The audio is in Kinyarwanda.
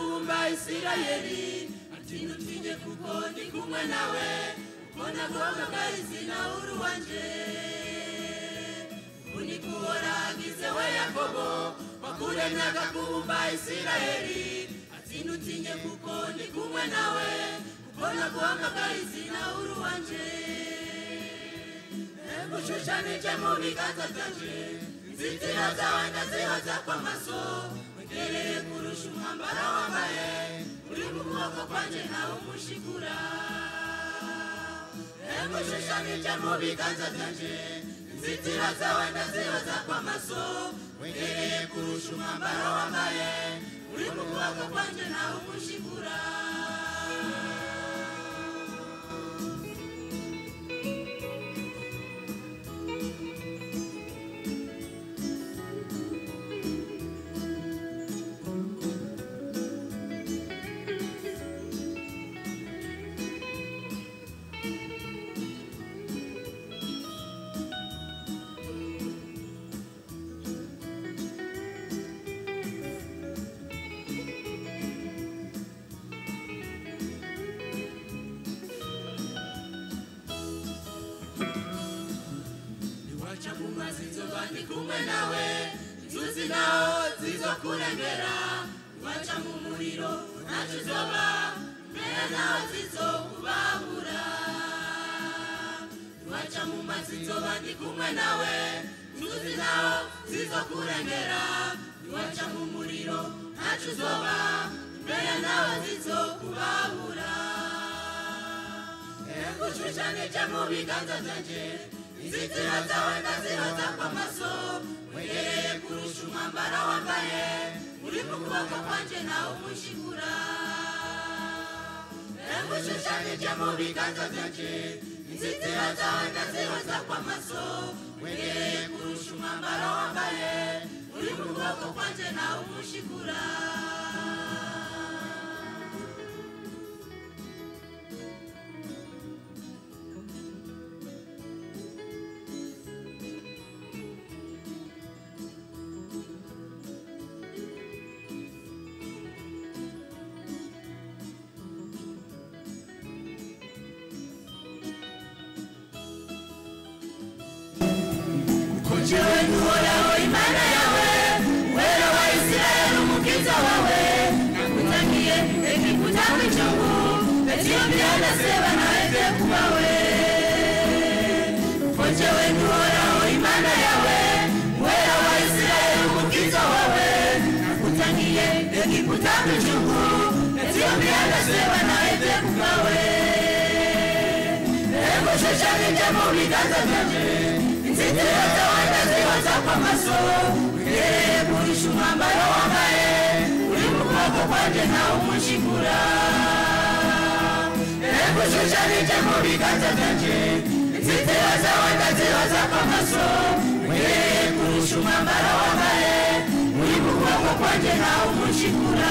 kubumba Isirayeli ati ntutinye kuko ndi kumwe nawe kuko naguhamagaye izina uri uwanje unikuhoragize we Yakobo wakuremye akakubumba Isirayeli ati ntutinye kuko ndi kumwe nawe kuko naguhamagaye izina uri uwanje ngushushanije mu biganza byanje inzitiro zawe ndazihoza kw'amaso wegereye kurusha umwambaro wambaye uri mu kuboko kwanje nawe umushigura ngushushanije mu biganza byanje inzitiro zawe ndazihoza kw'amaso wegereye kurusha umwambaro wambaye uri mu kuboko kwanje nawe umushigura ndi kumwe nawe inzuzi naho zizokurengera waca mu muriro ntacyo uzoba mbere nawe zizokubabura waca mu mazi nzoba ndi kumwe nawe inzuzi naho zizokurengera waca mu muriro ntacyo uzoba mbere nawe zizokubabura ngushushanije mu biganza byanje inzitiro zawe ndazihoza kw'amaso wegereye kurusha umwambaro wambaye uri mu kuboko kwanje nawe umushigura ngushushanije mu biganza byanje inzitiro zawe ndazihoza kw'amaso wegereye kurusha umwambaro wambaye uri mu kuboko kwanje nawe umushigura Jewe nuhoraho Imana yawe wera wa Israeli umukiza wawe nakutakiye Egiputa kw'ichungu Ethiopia ndaseba naende kubawe Jewe nuhoraho Imana yawe wera wa Israeli umukiza wawe nakutakiye Egiputa kw'ichungu Ethiopia ndaseba naende kubawe ngushushanije mu biganza byanje inzitiro zawe ndazihoza kw'amaso wegereye kurusha umwambaro wambaye uri mu kuboko kwanje nawe umushigura ngushushanije mu biganza byanje inzitiro zawe ndazihoza kw'amaso wegereye kurusha umwambaro wambaye uri mu kuboko kwanje nawe umushigura